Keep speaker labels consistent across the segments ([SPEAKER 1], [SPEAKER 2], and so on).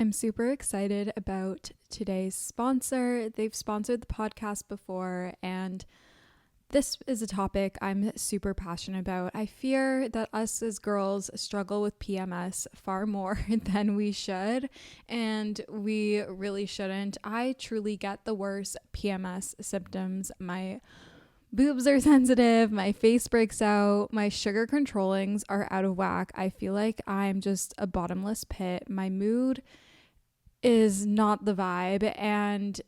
[SPEAKER 1] I'm super excited about today's sponsor. They've sponsored the podcast before, and this is a topic I'm super passionate about. I fear that us as girls struggle with PMS far more than we should, and we really shouldn't. I truly get the worst PMS symptoms. My boobs are sensitive, my face breaks out, my sugar controllings are out of whack. I feel like I'm just a bottomless pit. My mood is not the vibe, and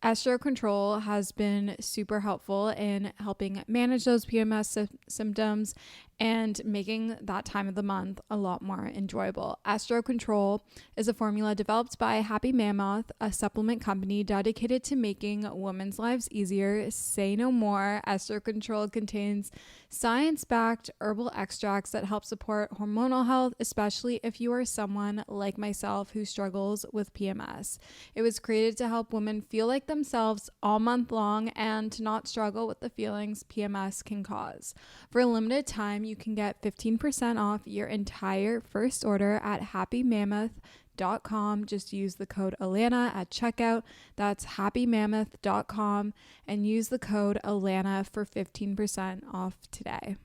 [SPEAKER 1] Estro Control has been super helpful in helping manage those PMS symptoms and making that time of the month a lot more enjoyable. Estro Control is a formula developed by Happy Mammoth, a supplement company dedicated to making women's lives easier. Say no more. Estro Control contains science-backed herbal extracts that help support hormonal health, especially if you are someone like myself who struggles with PMS. It was created to help women feel like themselves all month long and to not struggle with the feelings PMS can cause. For a limited time, you can get 15% off your entire first order at happymammoth.com. Just use the code Alana at checkout. That's happymammoth.com and use the code Alana for 15% off today.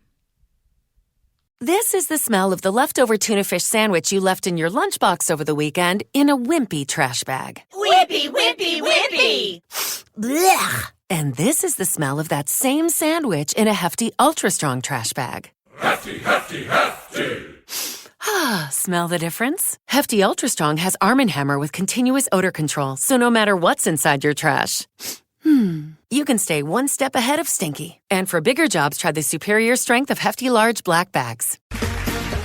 [SPEAKER 2] This is the smell of the leftover tuna fish sandwich you left in your lunchbox over the weekend in a wimpy trash bag.
[SPEAKER 3] Wimpy, wimpy, wimpy!
[SPEAKER 2] Blech! And this is the smell of that same sandwich in a hefty, ultra-strong trash bag.
[SPEAKER 4] Hefty, hefty, hefty!
[SPEAKER 2] Ah, smell the difference? Hefty Ultra Strong has Arm & Hammer with continuous odor control, so no matter what's inside your trash, you can stay one step ahead of stinky. And for bigger jobs, try the superior strength of Hefty Large Black Bags.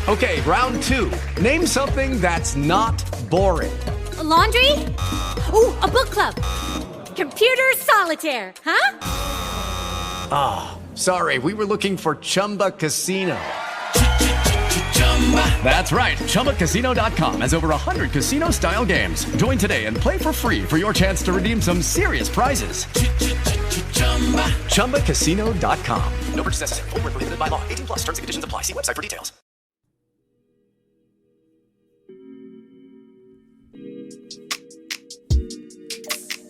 [SPEAKER 5] Okay, round two. Name something that's not boring.
[SPEAKER 3] A laundry? Ooh, a book club. Computer solitaire, huh?
[SPEAKER 5] Ah, sorry, we were looking for Chumba Casino. That's right, ChumbaCasino.com has over 100 casino-style games. Join today and play for free for your chance to redeem some serious prizes. ChumbaCasino.com. No purchase necessary. Void where prohibited by law. 18 plus. Terms and conditions apply. See website for details.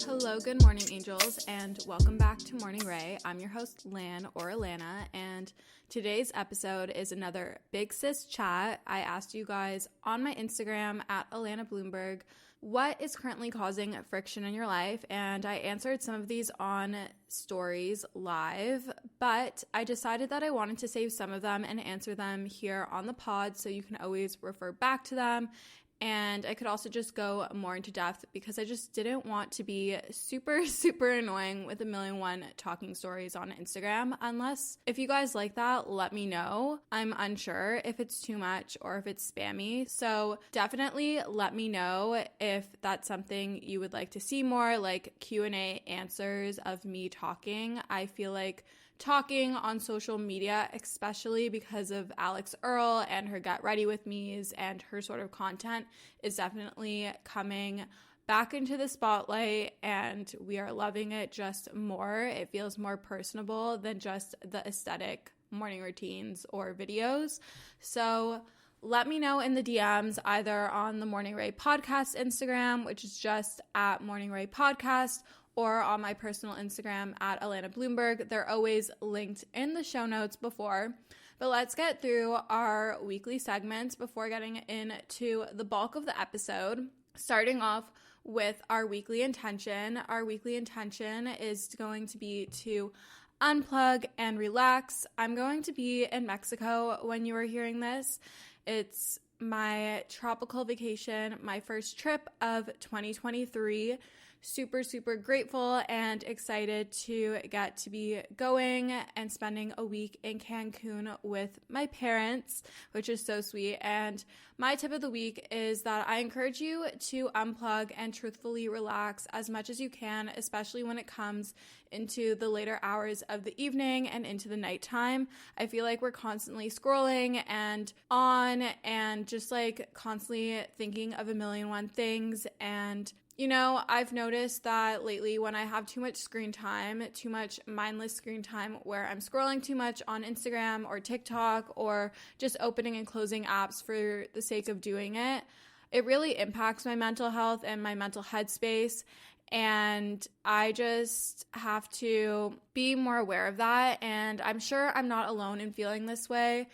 [SPEAKER 1] Hello, good morning, angels, and welcome back to Morning Ray. I'm your host, Lan or Alana, and today's episode is another Big Sis chat. I asked you guys on my Instagram at Alana Bloomberg what is currently causing friction in your life, and I answered some of these on stories live, but I decided that I wanted to save some of them and answer them here on the pod so you can always refer back to them. And I could also just go more into depth because I just didn't want to be super, super annoying with 1,000,001 talking stories on Instagram. Unless, if you guys like that, let me know. I'm unsure if it's too much or if it's spammy. So definitely let me know if that's something you would like to see more, like Q&A answers of me talking. I feel like talking on social media, especially because of Alex Earl and her Get Ready With Me's and her sort of content, is definitely coming back into the spotlight, and we are loving it just more. It feels more personable than just the aesthetic morning routines or videos. So let me know in the DMs, either on the Morning Ray Podcast Instagram, which is just at Morning Ray Podcast, or on my personal Instagram at Alana Bloomberg. They're always linked in the show notes before. But let's get through our weekly segments before getting into the bulk of the episode. Starting off with our weekly intention. Our weekly intention is going to be to unplug and relax. I'm going to be in Mexico when you are hearing this. It's my tropical vacation, my first trip of 2023. Super, super grateful and excited to get to be going and spending a week in Cancun with my parents, which is so sweet. And my tip of the week is that I encourage you to unplug and truthfully relax as much as you can, especially when it comes into the later hours of the evening and into the nighttime. I feel like we're constantly scrolling and on and just like constantly thinking of 1,000,001 things. And you know, I've noticed that lately when I have too much screen time, too much mindless screen time where I'm scrolling too much on Instagram or TikTok or just opening and closing apps for the sake of doing it, it really impacts my mental health and my mental headspace. And I just have to be more aware of that. And I'm sure I'm not alone in feeling this way.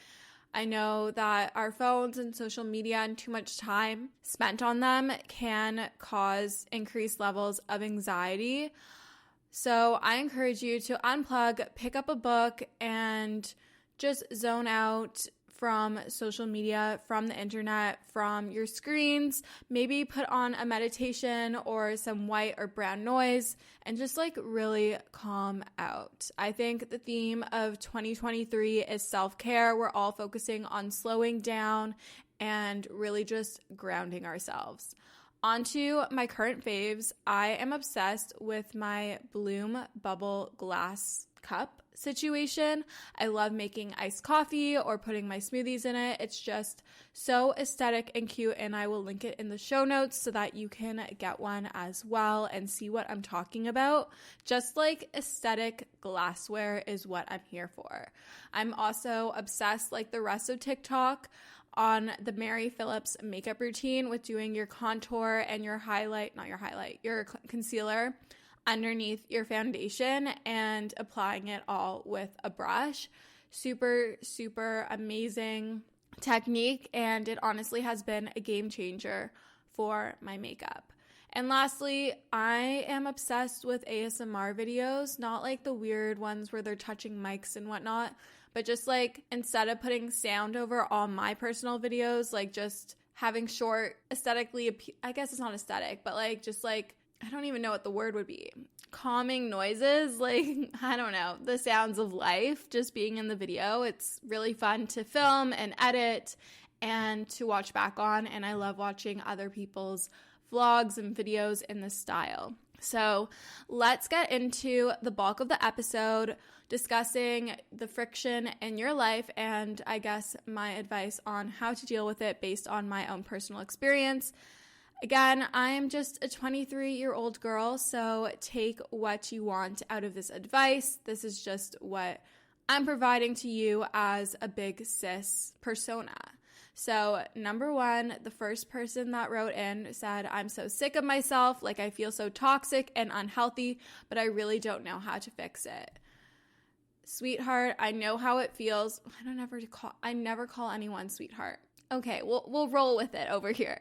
[SPEAKER 1] I know that our phones and social media and too much time spent on them can cause increased levels of anxiety. So I encourage you to unplug, pick up a book, and just zone out from social media, from the internet, from your screens. Maybe put on a meditation or some white or brown noise and just like really calm out. I think the theme of 2023 is self-care. We're all focusing on slowing down and really just grounding ourselves. On to my current faves. I am obsessed with my Bloom Bubble glass cup situation. I love making iced coffee or putting my smoothies in it. It's just so aesthetic and cute, and I will link it in the show notes so that you can get one as well and see what I'm talking about. Just like aesthetic glassware is what I'm here for. I'm also obsessed, like the rest of TikTok, on the Mary Phillips makeup routine with doing your contour and your your concealer underneath your foundation and applying it all with a brush. Super, super amazing technique, and it honestly has been a game changer for my makeup. And lastly, I am obsessed with ASMR videos, not like the weird ones where they're touching mics and whatnot, but just like instead of putting sound over all my personal videos, like just having short aesthetically, I guess it's not aesthetic, but like just like, I don't even know what the word would be, calming noises, like, I don't know, the sounds of life, just being in the video. It's really fun to film and edit and to watch back on, and I love watching other people's vlogs and videos in this style. So let's get into the bulk of the episode, discussing the friction in your life and I guess my advice on how to deal with it based on my own personal experience. Again, I am just a 23-year-old girl, so take what you want out of this advice. This is just what I'm providing to you as a big sis persona. So number one, the first person that wrote in said, I'm so sick of myself, like I feel so toxic and unhealthy, but I really don't know how to fix it. Sweetheart, I know how it feels. I never call anyone sweetheart. Okay, we'll roll with it over here.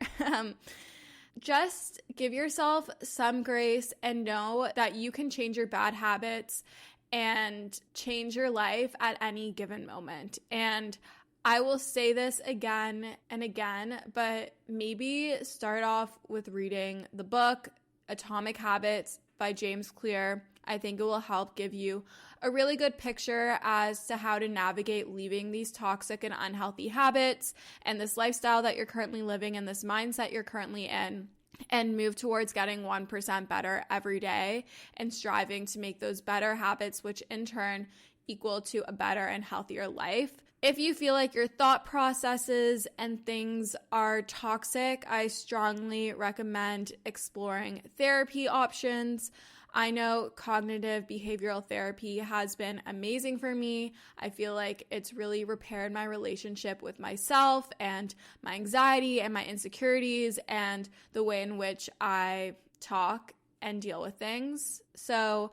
[SPEAKER 1] Just give yourself some grace and know that you can change your bad habits and change your life at any given moment. And I will say this again and again, but maybe start off with reading the book Atomic Habits by James Clear. I think it will help give you a really good picture as to how to navigate leaving these toxic and unhealthy habits and this lifestyle that you're currently living and this mindset you're currently in, and move towards getting 1% better every day and striving to make those better habits, which in turn equal to a better and healthier life. If you feel like your thought processes and things are toxic, I strongly recommend exploring therapy options. I know cognitive behavioral therapy has been amazing for me. I feel like it's really repaired my relationship with myself and my anxiety and my insecurities and the way in which I talk and deal with things. So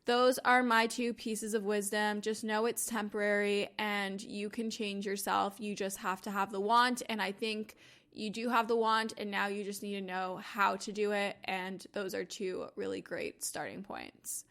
[SPEAKER 1] those are my two pieces of wisdom. Just know it's temporary and you can change yourself. You just have to have the want. And I think you do have the want, and now you just need to know how to do it. And those are two really great starting points.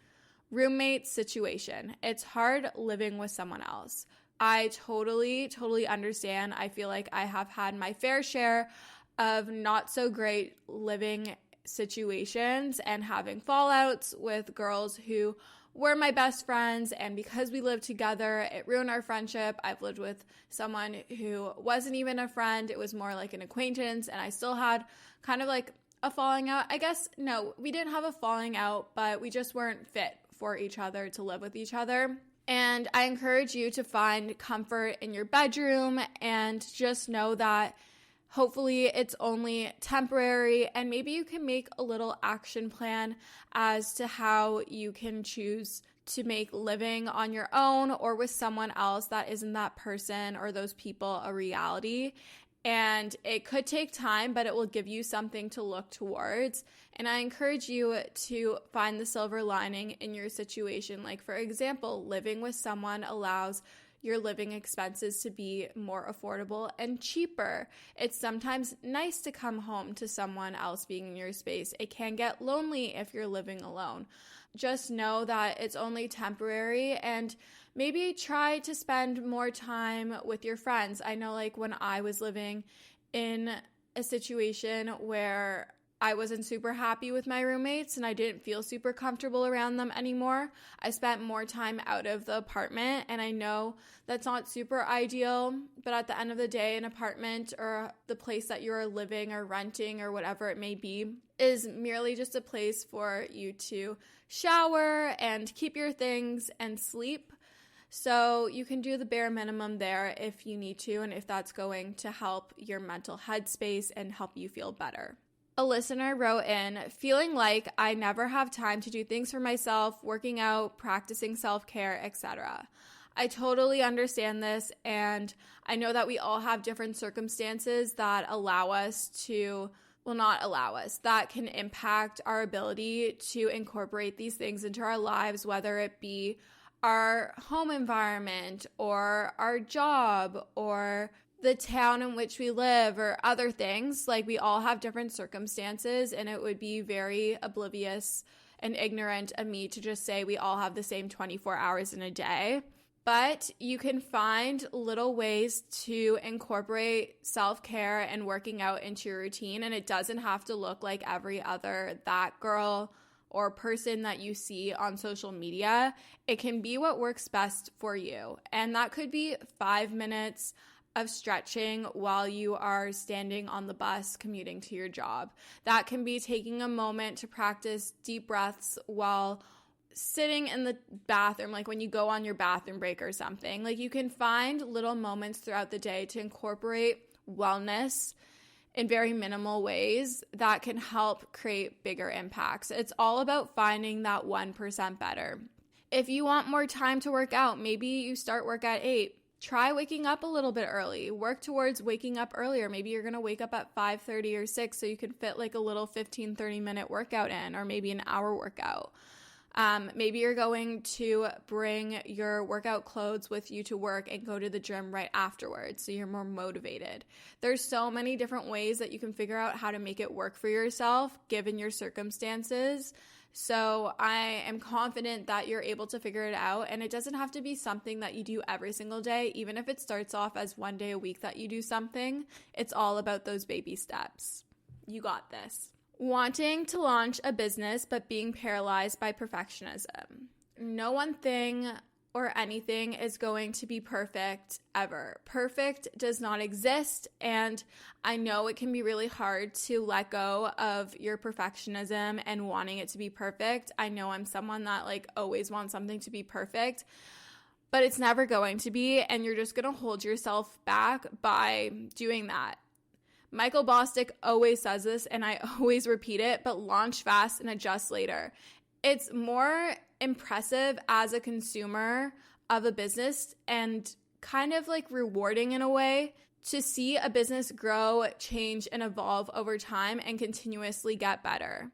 [SPEAKER 1] Roommate situation. It's hard living with someone else. I totally understand. I feel like I have had my fair share of not so great living situations and having fallouts with girls who were my best friends, and because we lived together, it ruined our friendship. I've lived with someone who wasn't even a friend. It was more like an acquaintance, and I still had kind of like a falling out. I guess, no, we didn't have a falling out, but we just weren't fit for each other to live with each other. And I encourage you to find comfort in your bedroom and just know that hopefully it's only temporary, and maybe you can make a little action plan as to how you can choose to make living on your own or with someone else that isn't that person or those people a reality. And it could take time, but it will give you something to look towards. And I encourage you to find the silver lining in your situation. Like, for example, living with someone allows your living expenses to be more affordable and cheaper. It's sometimes nice to come home to someone else being in your space. It can get lonely if you're living alone. Just know that it's only temporary, and maybe try to spend more time with your friends. I know, like, when I was living in a situation where I wasn't super happy with my roommates and I didn't feel super comfortable around them anymore, I spent more time out of the apartment. And I know that's not super ideal, but at the end of the day, an apartment or the place that you're living or renting or whatever it may be is merely just a place for you to shower and keep your things and sleep. So you can do the bare minimum there if you need to, and if that's going to help your mental headspace and help you feel better. A listener wrote in, feeling like I never have time to do things for myself, working out, practicing self-care, etc. I totally understand this, and I know that we all have different circumstances that that can impact our ability to incorporate these things into our lives, whether it be our home environment or our job or the town in which we live or other things. Like, we all have different circumstances, and it would be very oblivious and ignorant of me to just say we all have the same 24 hours in a day. But you can find little ways to incorporate self-care and working out into your routine, and it doesn't have to look like every other that girl or person that you see on social media. It can be what works best for you, and that could be 5 minutes of stretching while you are standing on the bus commuting to your job. That can be taking a moment to practice deep breaths while sitting in the bathroom, like when you go on your bathroom break or something. Like, you can find little moments throughout the day to incorporate wellness in very minimal ways that can help create bigger impacts. It's all about finding that 1% better. If you want more time to work out, maybe you start work at 8. Try waking up a little bit early. Work towards waking up earlier. Maybe you're going to wake up at 5:30 or 6 so you can fit like a little 15-30 minute workout in, or maybe an hour workout. Maybe you're going to bring your workout clothes with you to work and go to the gym right afterwards so you're more motivated. There's so many different ways that you can figure out how to make it work for yourself given your circumstances. So I am confident that you're able to figure it out, and it doesn't have to be something that you do every single day. Even if it starts off as one day a week that you do something, it's all about those baby steps. You got this. Wanting to launch a business but being paralyzed by perfectionism. No one thing or anything is going to be perfect ever. Perfect does not exist, and I know it can be really hard to let go of your perfectionism and wanting it to be perfect. I know I'm someone that always wants something to be perfect, but it's never going to be, and you're just going to hold yourself back by doing that. Michael Bosstick always says this, and I always repeat it, but launch fast and adjust later. It's more impressive as a consumer of a business and kind of rewarding in a way to see a business grow, change, and evolve over time and continuously get better.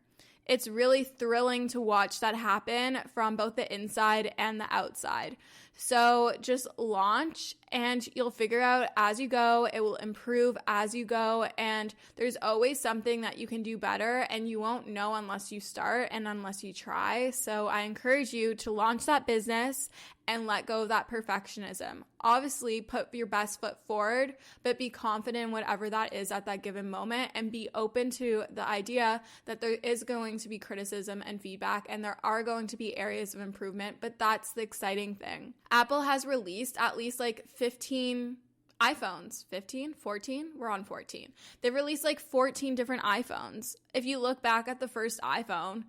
[SPEAKER 1] It's really thrilling to watch that happen from both the inside and the outside. So just launch and you'll figure out as you go. It will improve as you go, and there's always something that you can do better, and you won't know unless you start and unless you try. So I encourage you to launch that business and let go of that perfectionism. Obviously, put your best foot forward, but be confident in whatever that is at that given moment, and be open to the idea that there is going to be criticism and feedback, and there are going to be areas of improvement, but that's the exciting thing. Apple has released at least 15 iPhones. 15? 14? We're on 14. They've released 14 different iPhones. If you look back at the first iPhone,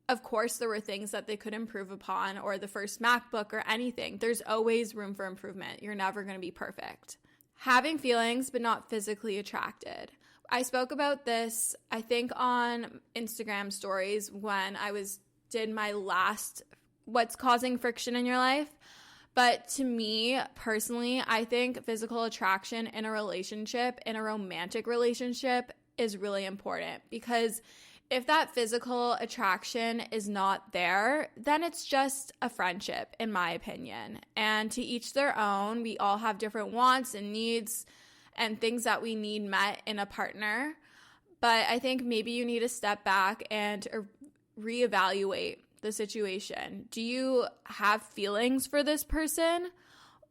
[SPEAKER 1] of course, there were things that they could improve upon, or the first MacBook or anything. There's always room for improvement. You're never going to be perfect. Having feelings but not physically attracted. I spoke about this, I think, on Instagram stories when I did my last What's Causing Friction in Your Life. But to me personally, I think physical attraction in a relationship, in a romantic relationship, is really important, because if that physical attraction is not there, then it's just a friendship, in my opinion. And to each their own. We all have different wants and needs and things that we need met in a partner. But I think maybe you need to step back and reevaluate the situation. Do you have feelings for this person?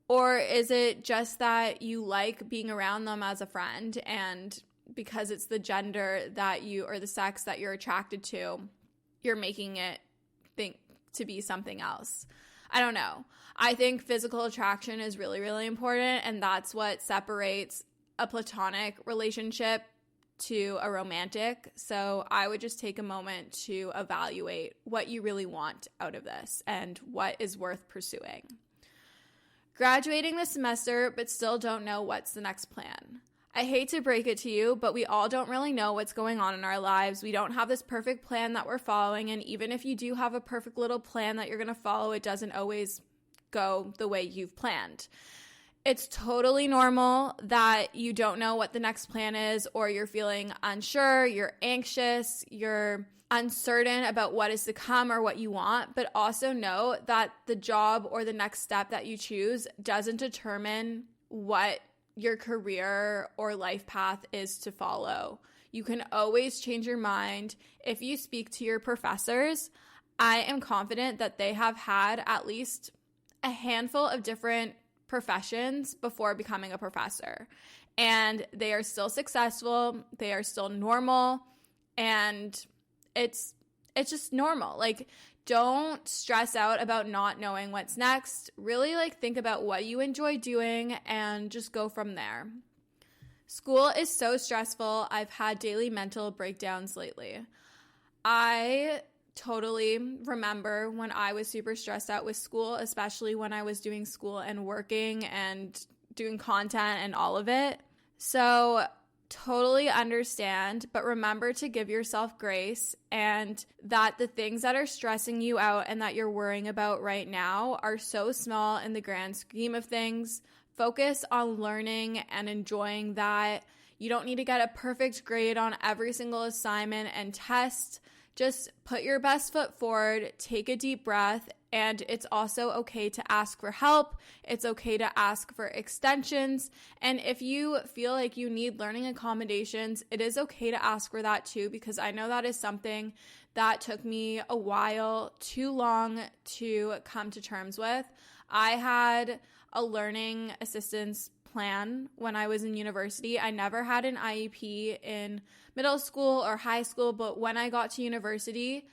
[SPEAKER 1] Or is it just that you like being around them as a friend, and because it's the gender that you, or the sex that you're attracted to, you're making it think to be something else? I don't know. I think physical attraction is really, really important, and that's what separates a platonic relationship to a romantic. So I would just take a moment to evaluate what you really want out of this and what is worth pursuing. Graduating this semester, but still don't know what's the next plan. I hate to break it to you, but we all don't really know what's going on in our lives. We don't have this perfect plan that we're following, and even if you do have a perfect little plan that you're going to follow, it doesn't always go the way you've planned. It's totally normal that you don't know what the next plan is, or you're feeling unsure, you're anxious, you're uncertain about what is to come or what you want, but also know that the job or the next step that you choose doesn't determine what your career or life path is to follow. You can always change your mind. If you speak to your professors, I am confident that they have had at least a handful of different professions before becoming a professor, and they are still successful, they are still normal, and it's just normal. Like, don't stress out about not knowing what's next. Really, think about what you enjoy doing and just go from there. School is so stressful. I've had daily mental breakdowns lately. I totally remember when I was super stressed out with school, especially when I was doing school and working and doing content and all of it. So totally understand, but remember to give yourself grace, and that the things that are stressing you out and that you're worrying about right now are so small in the grand scheme of things. Focus on learning and enjoying that. You don't need to get a perfect grade on every single assignment and test. Just put your best foot forward, take a deep breath, and it's also okay to ask for help. It's okay to ask for extensions. And if you feel like you need learning accommodations, it is okay to ask for that too, because I know that is something that took me a while, too long to come to terms with. I had a learning assistance plan when I was in university. I never had an IEP in middle school or high school, but when I got to university,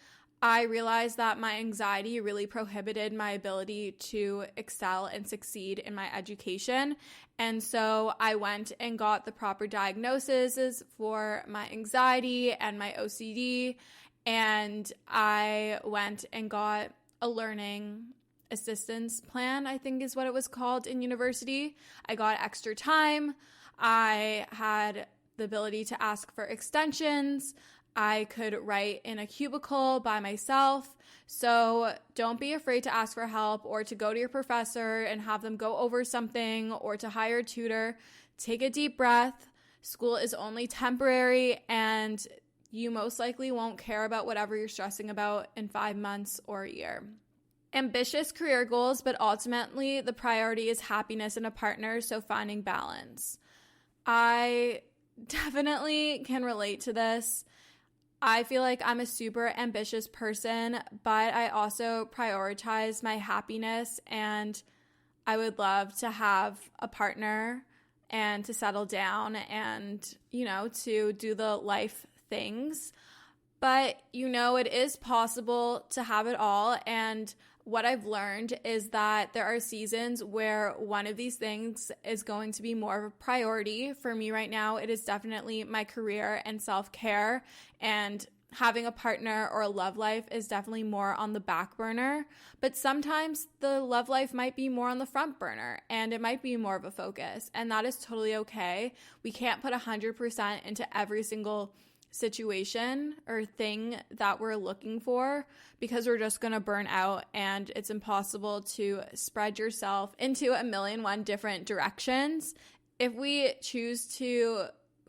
[SPEAKER 1] I realized that my anxiety really prohibited my ability to excel and succeed in my education. And so I went and got the proper diagnoses for my anxiety and my OCD, and I went and got a learning assistance plan, I think is what it was called, in university. I got extra time. I had the ability to ask for extensions. I could write in a cubicle by myself. So don't be afraid to ask for help, or to go to your professor and have them go over something, or to hire a tutor. Take a deep breath. School is only temporary, and you most likely won't care about whatever you're stressing about in 5 months or a year. Ambitious career goals, but ultimately the priority is happiness in a partner, so finding balance. I definitely can relate to this. I feel like I'm a super ambitious person, but I also prioritize my happiness, and I would love to have a partner and to settle down and, to do the life things. But, it is possible to have it all, and what I've learned is that there are seasons where one of these things is going to be more of a priority. For me right now, it is definitely my career and self-care, and having a partner or a love life is definitely more on the back burner. But sometimes the love life might be more on the front burner, and it might be more of a focus, and that is totally okay. We can't put 100% into every single situation or thing that we're looking for, because we're just going to burn out and it's impossible to spread yourself into a million one different directions. If we choose to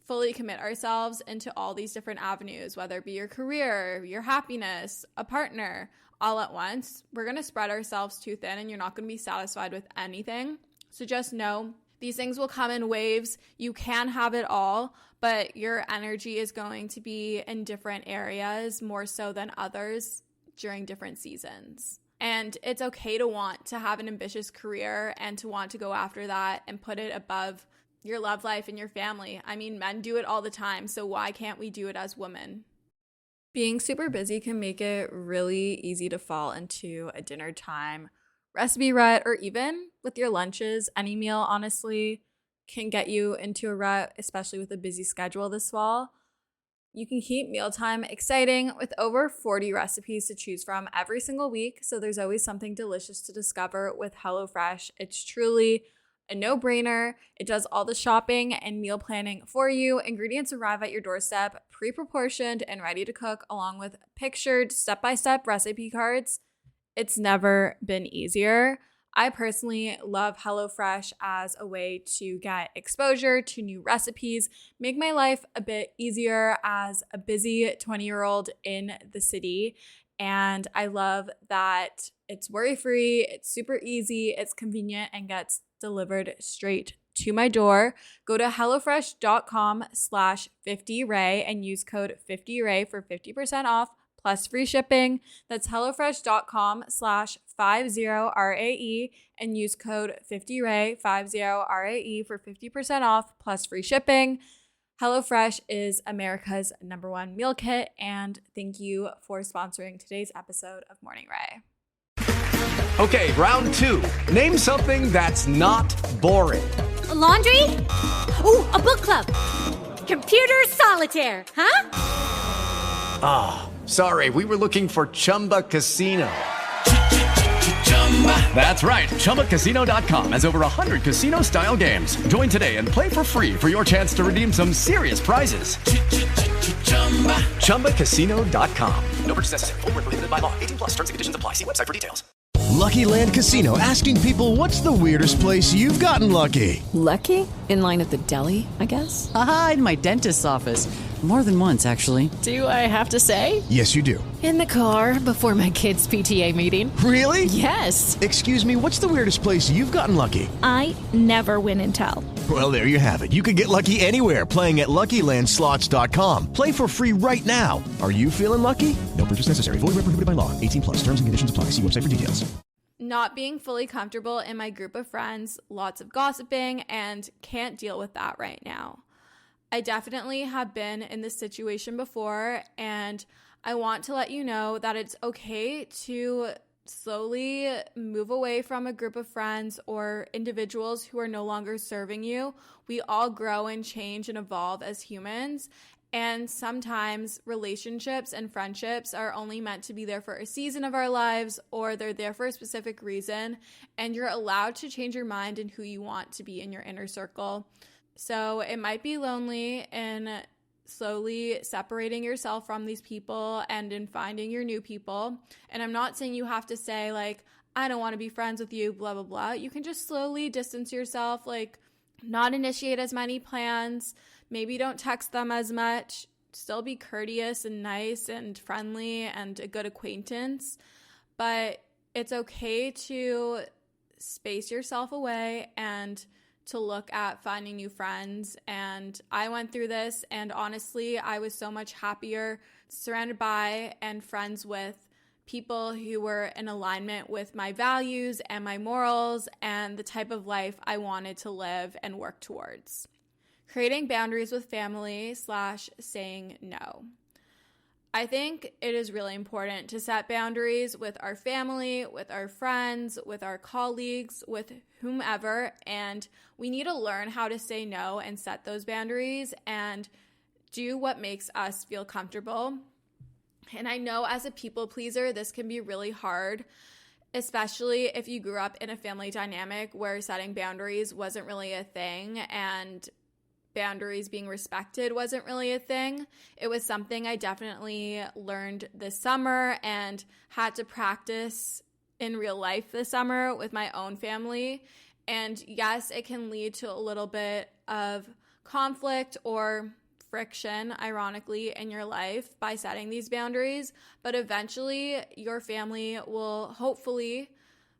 [SPEAKER 1] fully commit ourselves into all these different avenues, whether it be your career, your happiness, a partner, all at once, we're going to spread ourselves too thin and you're not going to be satisfied with anything. So just know these things will come in waves. You can have it all, but your energy is going to be in different areas more so than others during different seasons. And it's okay to want to have an ambitious career and to want to go after that and put it above your love life and your family. I mean, men do it all the time, so why can't we do it as women? Being super busy can make it really easy to fall into a dinner time recipe rut, or even with your lunches. Any meal, honestly, can get you into a rut, especially with a busy schedule this fall. You can keep mealtime exciting with over 40 recipes to choose from every single week, so there's always something delicious to discover with HelloFresh. It's truly a no-brainer. It does all the shopping and meal planning for you. Ingredients arrive at your doorstep, pre-proportioned and ready to cook, along with pictured step-by-step recipe cards. It's never been easier. I personally love HelloFresh as a way to get exposure to new recipes, make my life a bit easier as a busy 20-year-old in the city. And I love that it's worry-free, it's super easy, it's convenient, and gets delivered straight to my door. Go to HelloFresh.com/50Ray and use code 50Ray for 50% off plus free shipping. That's HelloFresh.com/50RAE and use code 50Ray, 50RAE for 50% off plus free shipping. HelloFresh is America's #1 meal kit, and thank you for sponsoring today's episode of Morning Ray.
[SPEAKER 5] Okay, round two. Name something that's not boring.
[SPEAKER 3] A laundry? Ooh, a book club. Computer solitaire, huh?
[SPEAKER 5] Ah, sorry, we were looking for Chumba Casino. That's right, ChumbaCasino.com has over 100 casino-style games. Join today and play for free for your chance to redeem some serious prizes. ChumbaCasino.com. No purchase necessary. Void where prohibited by law. 18+ terms and conditions apply. See website for details.
[SPEAKER 6] Lucky Land Casino, asking people, what's the weirdest place you've gotten lucky?
[SPEAKER 7] Lucky? In line at the deli, I guess?
[SPEAKER 8] Aha, in my dentist's office. More than once, actually.
[SPEAKER 7] Do I have to say?
[SPEAKER 6] Yes, you do.
[SPEAKER 7] In the car before my kids' PTA meeting.
[SPEAKER 6] Really?
[SPEAKER 7] Yes.
[SPEAKER 6] Excuse me, what's the weirdest place you've gotten lucky?
[SPEAKER 9] I never win and tell.
[SPEAKER 6] Well, there you have it. You can get lucky anywhere, playing at LuckyLandSlots.com. Play for free right now. Are you feeling lucky? No purchase necessary. Void where prohibited by law. 18+. Terms and conditions apply. See website for details.
[SPEAKER 1] Not being fully comfortable in my group of friends, lots of gossiping, and can't deal with that right now. I definitely have been in this situation before, and I want to let you know that it's okay to slowly move away from a group of friends or individuals who are no longer serving you. We all grow and change and evolve as humans, and sometimes relationships and friendships are only meant to be there for a season of our lives, or they're there for a specific reason, and you're allowed to change your mind in who you want to be in your inner circle. So it might be lonely in slowly separating yourself from these people and in finding your new people. And I'm not saying you have to say, like, I don't want to be friends with you, blah, blah, blah. You can just slowly distance yourself, like not initiate as many plans. Maybe don't text them as much. Still be courteous and nice and friendly and a good acquaintance. But it's okay to space yourself away and to look at finding new friends. And I went through this, and honestly, I was so much happier surrounded by and friends with people who were in alignment with my values and my morals and the type of life I wanted to live and work towards. Creating boundaries with family / saying no. I think it is really important to set boundaries with our family, with our friends, with our colleagues, with whomever, and we need to learn how to say no and set those boundaries and do what makes us feel comfortable. And I know as a people pleaser, this can be really hard, especially if you grew up in a family dynamic where setting boundaries wasn't really a thing and boundaries being respected wasn't really a thing. It was something I definitely learned this summer and had to practice in real life this summer with my own family. And yes, it can lead to a little bit of conflict or friction, ironically, in your life by setting these boundaries. But eventually, your family will hopefully,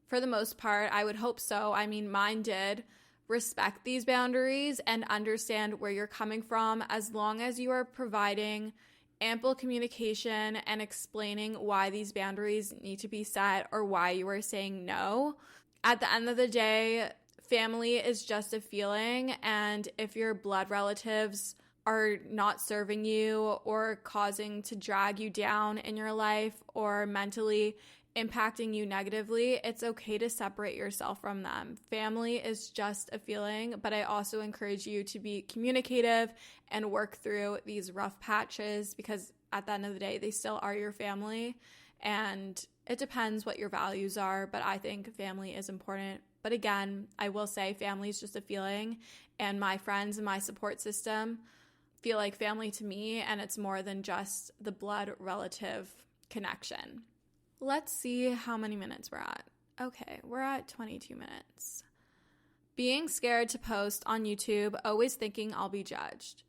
[SPEAKER 1] for the most part, I would hope so. I mean, mine did, respect these boundaries and understand where you're coming from, as long as you are providing ample communication and explaining why these boundaries need to be set or why you are saying no. At the end of the day, family is just a feeling, and if your blood relatives are not serving you or causing to drag you down in your life or mentally impacting you negatively, it's okay to separate yourself from them. Family is just a feeling, but I also encourage you to be communicative and work through these rough patches, because at the end of the day, they still are your family, and it depends what your values are, but I think family is important. But again, I will say family is just a feeling, and my friends and my support system feel like family to me, and it's more than just the blood relative connection. Let's see how many minutes we're at. Okay, we're at 22 minutes. Being scared to post on YouTube, always thinking I'll be judged.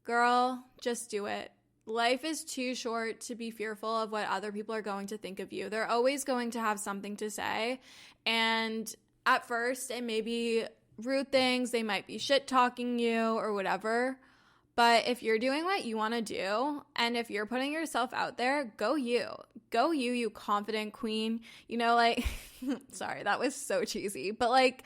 [SPEAKER 1] Girl, just do it. Life is too short to be fearful of what other people are going to think of you. They're always going to have something to say, and at first it may be rude things, they might be shit talking you or whatever. But if you're doing what you want to do, and if you're putting yourself out there, go you. Go you, you confident queen. You know, like, sorry, that was so cheesy. But, like,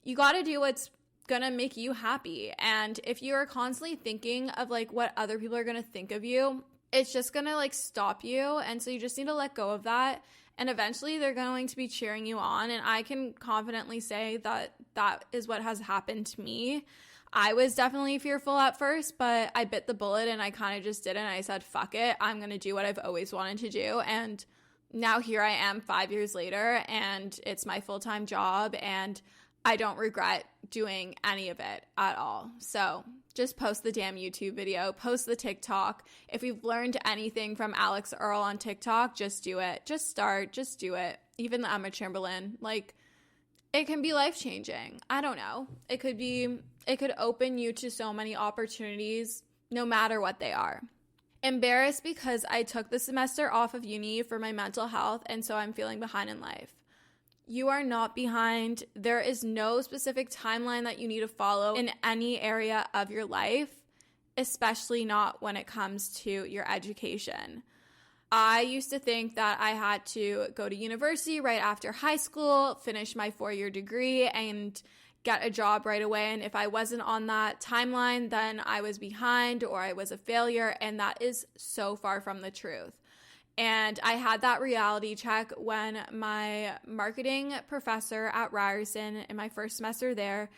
[SPEAKER 1] you got to do what's going to make you happy. And if you are constantly thinking of, like, what other people are going to think of you, it's just going to, like, stop you. And so you just need to let go of that. And eventually they're going to be cheering you on. And I can confidently say that that is what has happened to me. I was definitely fearful at first, but I bit the bullet and I kind of just did it. And I said, fuck it. I'm going to do what I've always wanted to do. And now here I am 5 years later, and it's my full-time job, and I don't regret doing any of it at all. So just post the damn YouTube video, post the TikTok. If you've learned anything from Alex Earl on TikTok, just do it. Just start, just do it. Even the Emma Chamberlain, like, it can be life-changing. I don't know. It could open you to so many opportunities, no matter what they are. Embarrassed because I took the semester off of uni for my mental health, and so I'm feeling behind in life. You are not behind. There is no specific timeline that you need to follow in any area of your life, especially not when it comes to your education. I used to think that I had to go to university right after high school, finish my 4-year degree, and get a job right away. And if I wasn't on that timeline, then I was behind or I was a failure. And that is so far from the truth. And I had that reality check when my marketing professor at Ryerson in my first semester there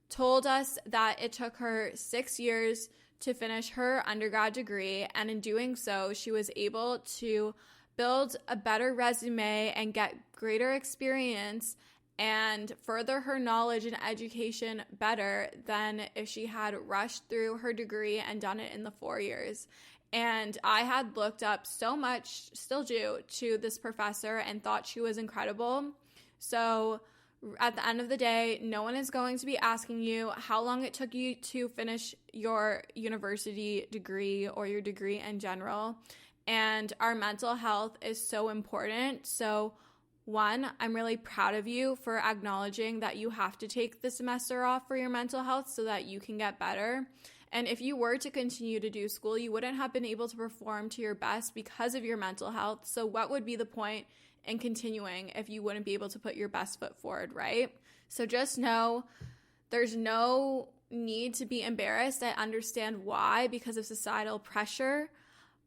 [SPEAKER 1] told us that it took her 6 years to finish her undergrad degree, and in doing so, she was able to build a better resume and get greater experience and further her knowledge and education better than if she had rushed through her degree and done it in the 4 years. And I had looked up so much, still do, to this professor and thought she was incredible. So at the end of the day, no one is going to be asking you how long it took you to finish your university degree or your degree in general. And our mental health is so important. So one, I'm really proud of you for acknowledging that you have to take the semester off for your mental health so that you can get better. And if you were to continue to do school, you wouldn't have been able to perform to your best because of your mental health. So what would be the point in continuing if you wouldn't be able to put your best foot forward, right? So just know there's no need to be embarrassed. I understand why, because of societal pressure,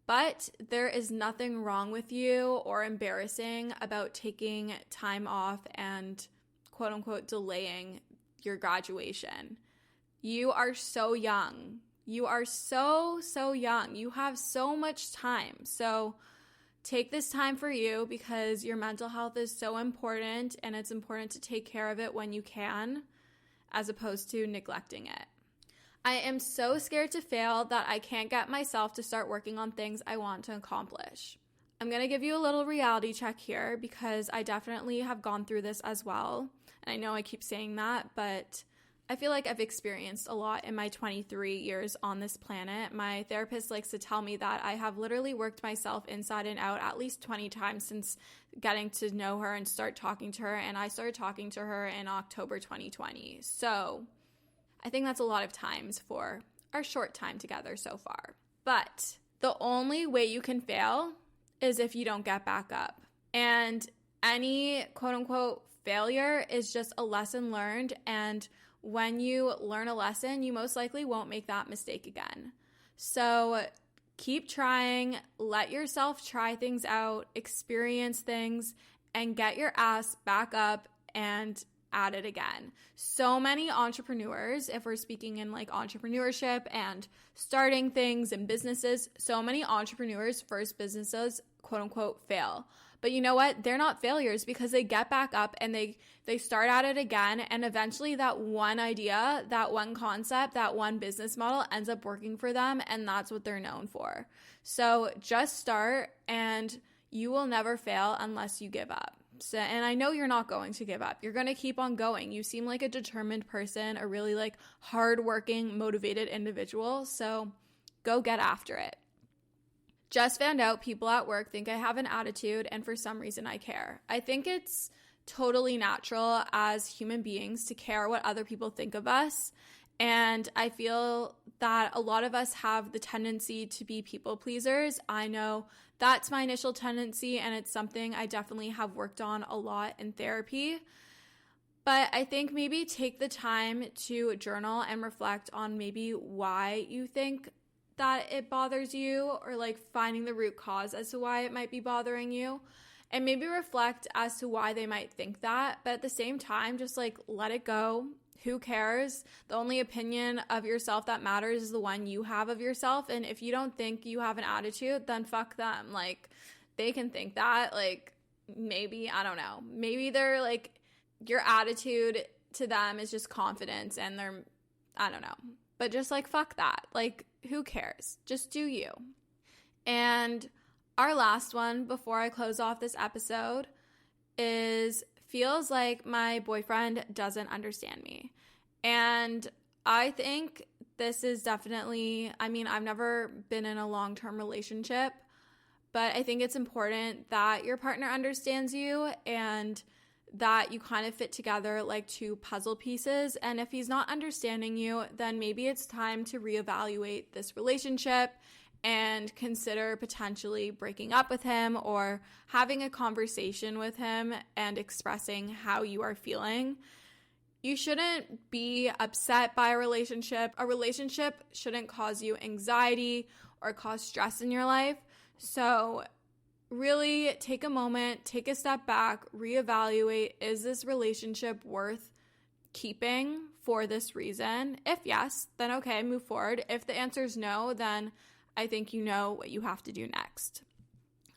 [SPEAKER 1] but there is nothing wrong with you or embarrassing about taking time off and quote unquote delaying your graduation. You are so young. You are so young. You have so much time. So take this time for you, because your mental health is so important, and it's important to take care of it when you can, as opposed to neglecting it. I am so scared to fail that I can't get myself to start working on things I want to accomplish. I'm going to give you a little reality check here because I definitely have gone through this as well. And I know I keep saying that, but I feel like I've experienced a lot in my 23 years on this planet. My therapist likes to tell me that I have literally worked myself inside and out at least 20 times since getting to know her and start talking to her. And I started talking to her in October 2020. So I think that's a lot of times for our short time together so far. But the only way you can fail is if you don't get back up. And any quote unquote failure is just a lesson learned. And when you learn a lesson, you most likely won't make that mistake again. So keep trying, let yourself try things out, experience things, and get your ass back up and at it again. So many entrepreneurs, if we're speaking in like entrepreneurship and starting things and businesses, so many entrepreneurs' first businesses, quote unquote, fail. But you know what? They're not failures because they get back up and they start at it again. And eventually that one idea, that one concept, that one business model ends up working for them. And that's what they're known for. So just start and you will never fail unless you give up. So, and I know you're not going to give up. You're going to keep on going. You seem like a determined person, a really like hardworking, motivated individual. So go get after it. Just found out people at work think I have an attitude and for some reason I care. I think it's totally natural as human beings to care what other people think of us. And I feel that a lot of us have the tendency to be people pleasers. I know that's my initial tendency and it's something I definitely have worked on a lot in therapy. But I think maybe take the time to journal and reflect on maybe why you think that it bothers you, or like finding the root cause as to why it might be bothering you, and maybe reflect as to why they might think that. But at the same time, just like let it go. Who cares? The only opinion of yourself that matters is the one you have of yourself. And if you don't think you have an attitude, then fuck them. Like they can think that, like maybe, I don't know, maybe they're like, your attitude to them is just confidence and they're, I don't know, but just like fuck that. Like who cares? Just do you. And our last one before I close off this episode is feels like my boyfriend doesn't understand me. And I think this is definitely, I mean, I've never been in a long-term relationship, but I think it's important that your partner understands you and that you kind of fit together like two puzzle pieces. And if he's not understanding you, then maybe it's time to reevaluate this relationship and consider potentially breaking up with him or having a conversation with him and expressing how you are feeling. You shouldn't be upset by a relationship. A relationship shouldn't cause you anxiety or cause stress in your life. So really take a moment, take a step back, reevaluate, is this relationship worth keeping for this reason? If yes, then okay, move forward. If the answer is no, then I think you know what you have to do next.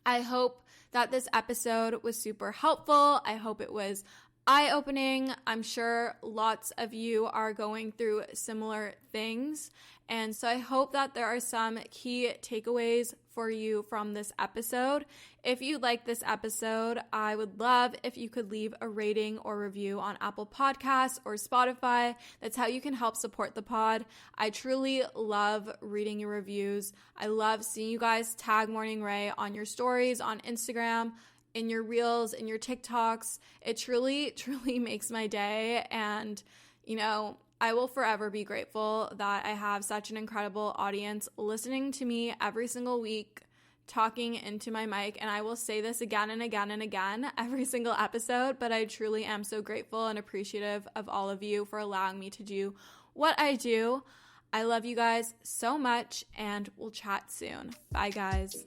[SPEAKER 1] I hope that this episode was super helpful. I hope it was eye-opening. I'm sure lots of you are going through similar things. And so I hope that there are some key takeaways for you from this episode. If you like this episode, I would love if you could leave a rating or review on Apple Podcasts or Spotify. That's how you can help support the pod. I truly love reading your reviews. I love seeing you guys tag Morning Ray on your stories, on Instagram, in your reels, in your TikToks. It truly, truly makes my day. And, you know, I will forever be grateful that I have such an incredible audience listening to me every single week, talking into my mic. And I will say this again and again and again every single episode, but I truly am so grateful and appreciative of all of you for allowing me to do what I do. I love you guys so much, and we'll chat soon. Bye, guys.